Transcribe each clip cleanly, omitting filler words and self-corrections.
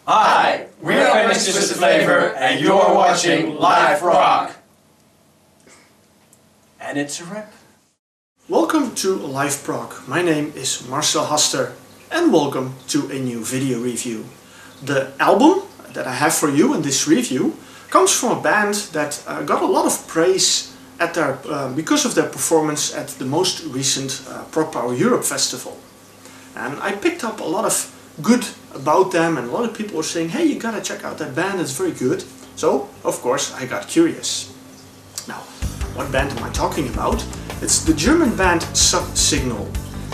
Hi, we are Misters of Flavor and you're watching Live Prog. And it's a wrap. Welcome to Live Prog. My name is Marcel Haster and welcome to a new video review. The album that I have for you in this review comes from a band that got a lot of praise at their, because of their performance at the most recent Prog Power Europe festival. And I picked up a lot of good about them, and a lot of people were saying, hey, you gotta check out that band, it's very good. So, of course, I got curious. Now, what band am I talking about? It's the German band Subsignal.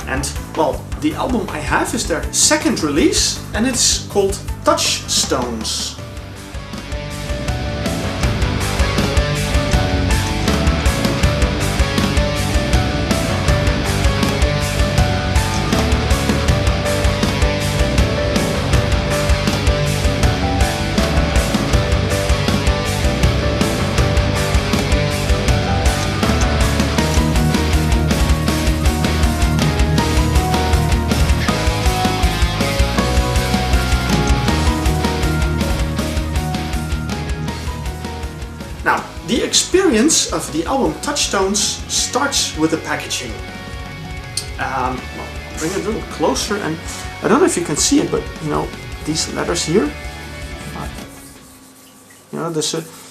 And, well, the album I have is their second release, and it's called Touchstones. Now, the experience of the album Touchstones starts with the packaging. Well, I'll bring it a little closer, and I don't know if you can see it, but you know, these letters here, you know,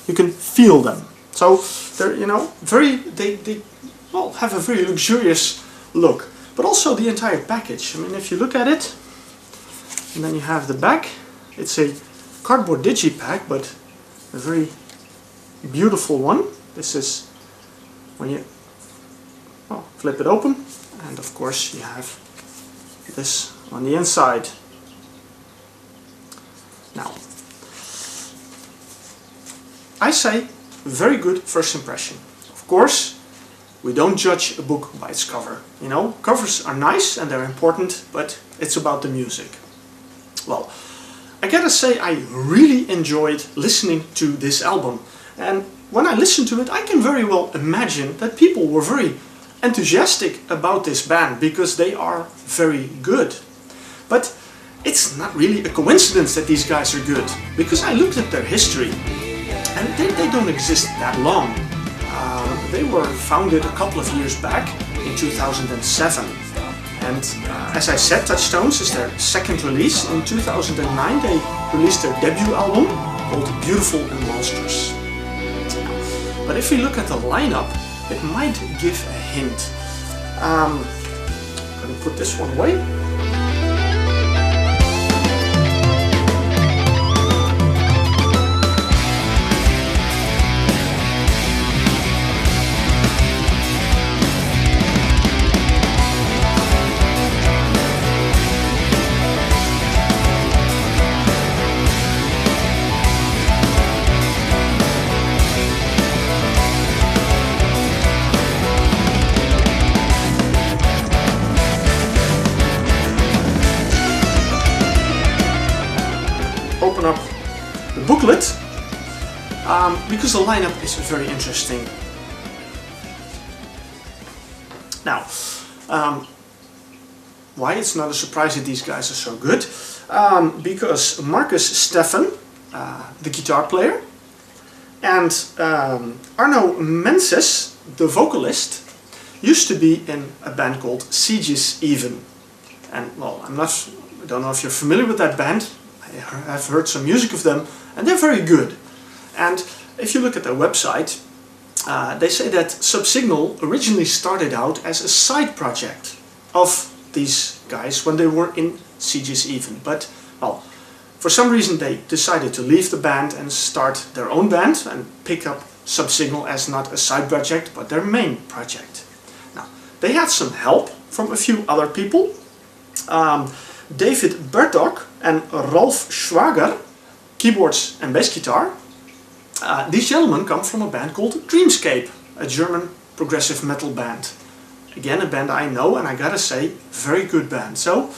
you can feel them. So they're, you know, they well, have a very luxurious look, but also the entire package. I mean, if you look at it, and then you have the back, it's a cardboard digipack, but a very beautiful one. This is when you flip it open, and of course you have this on the inside. Now, I say very good first impression. Of course, we don't judge a book by its cover. You know, covers are nice and they're important, but it's about the music. Well, I gotta say I really enjoyed listening to this album. And when I listen to it, I can very well imagine that people were very enthusiastic about this band because they are very good. But it's not really a coincidence that these guys are good, because I looked at their history and they don't exist that long. They were founded a couple of years back in 2007. And as I said, Touchstones is their second release. In 2009 they released their debut album called Beautiful and Monstrous. But if we look at the lineup, it might give a hint. I'm going to put this one away. Open up the booklet, because the lineup is very interesting. Now, why it's not a surprise that these guys are so good? Because Marcus Steffen, the guitar player, and Arno Menses, the vocalist, used to be in a band called Sieges Even. And well, I don't know if you're familiar with that band. I've heard some music of them, and they're very good. And if you look at their website, they say that Subsignal originally started out as a side project of these guys when they were in Sieges Even. But, well, for some reason they decided to leave the band and start their own band and pick up Subsignal as not a side project, but their main project. Now, they had some help from a few other people. David Bertok and Rolf Schwager, keyboards and bass guitar. These gentlemen come from a band called Dreamscape, a German progressive metal band. Again, a band I know, and I gotta say, very good band. So,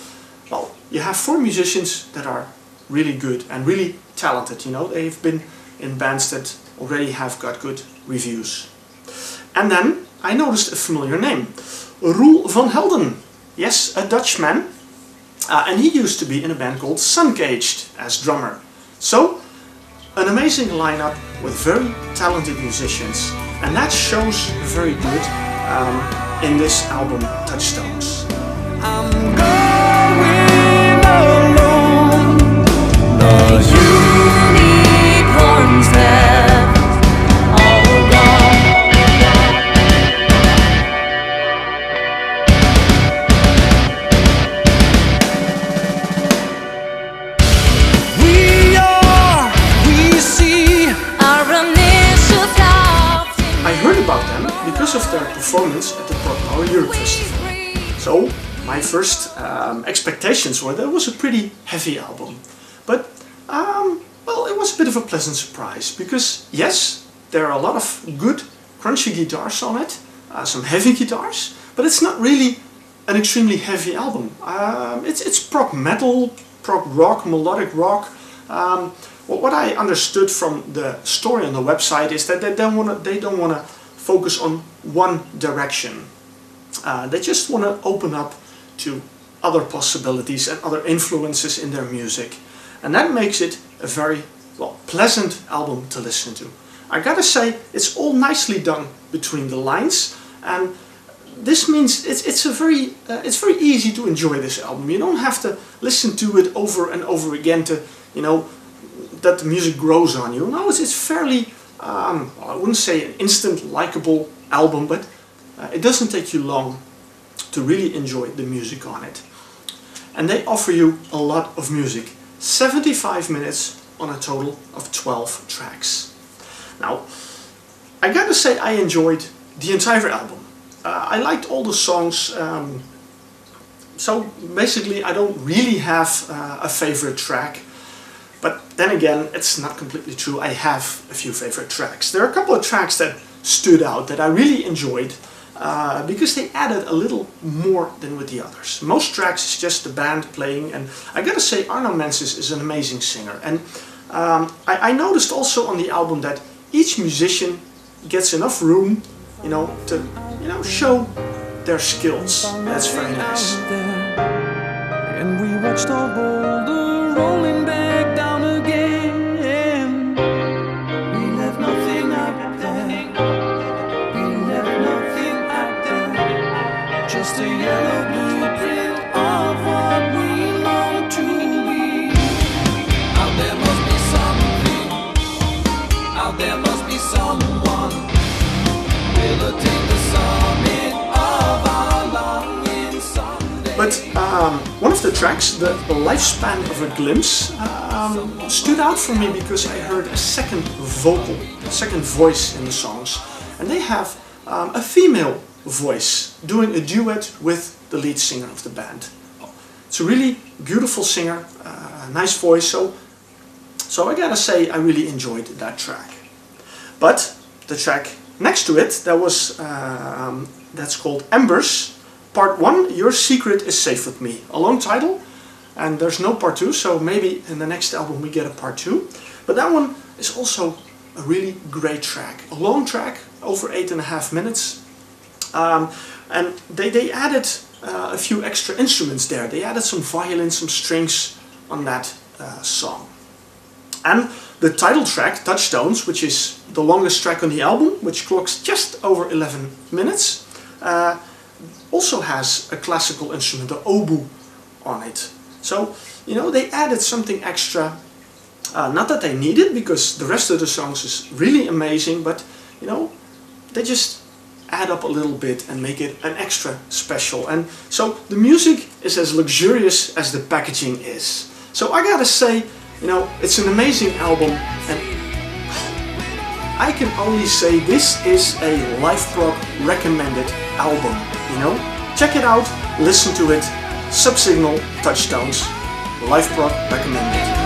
well, you have four musicians that are really good and really talented. You know, they've been in bands that already have got good reviews. And then I noticed a familiar name, Roel van Helden. Yes, a Dutchman. And he used to be in a band called Suncaged as drummer. So, an amazing lineup with very talented musicians, and that shows very good in this album, Touchstones. I'm going alone. The unicorns have all gone. We see our initial thoughts. I heard about them because of their performance at the Prog Power Europe festival. So, my first expectations were that it was a pretty heavy album. But, well, it was a bit of a pleasant surprise. Because, yes, there are a lot of good, crunchy guitars on it. Some heavy guitars. But it's not really an extremely heavy album. It's prog metal, prog rock, melodic rock. What I understood from the story on the website is that they don't want to focus on one direction. They just want to open up to other possibilities and other influences in their music. And that makes it a very, well, pleasant album to listen to. I gotta say, it's all nicely done between the lines, and this means it's very easy to enjoy this album. You don't have to listen to it over and over again to, you know, that the music grows on you. No, it's fairly, I wouldn't say an instant likable album, but it doesn't take you long to really enjoy the music on it. And they offer you a lot of music. 75 minutes on a total of 12 tracks. Now, I gotta say I enjoyed the entire album. I liked all the songs, so basically I don't really have a favorite track. But then again, it's not completely true. I have a few favorite tracks. There are a couple of tracks that stood out that I really enjoyed because they added a little more than with the others. Most tracks is just the band playing, and I gotta say Arno Mensis is an amazing singer. And I noticed also on the album that each musician gets enough room, you know, to, you know, show their skills. That's very nice. And we watched our boulder rolling back down again. We left nothing out there. We left nothing out there. Just a yellow blueprint of what we long to be. Out there must be something. Out there must be someone. Will attain the summit of our longing someday. But one of the tracks, the Lifespan of a Glimpse, stood out for me because I heard a second vocal, a second voice in the songs. And they have a female voice doing a duet with the lead singer of the band. It's a really beautiful singer, nice voice, so I gotta say I really enjoyed that track. But the track next to it, that's called Embers. Part 1, Your Secret is Safe With Me. A long title, and there's no part 2, so maybe in the next album we get a part 2. But that one is also a really great track. A long track, over 8.5 minutes. And they added a few extra instruments there. They added some violin, some strings on that song. And the title track, Touchstones, which is the longest track on the album, which clocks just over 11 minutes, also has a classical instrument, the oboe, on it. So, you know, they added something extra. Not that they need it, because the rest of the songs is really amazing, but, you know, they just add up a little bit and make it an extra special. And so the music is as luxurious as the packaging is. So I gotta say, you know, it's an amazing album, and I can only say this is a live prog recommended album, you know? Check it out, listen to it, Subsignal, Touchstones, live prog recommended.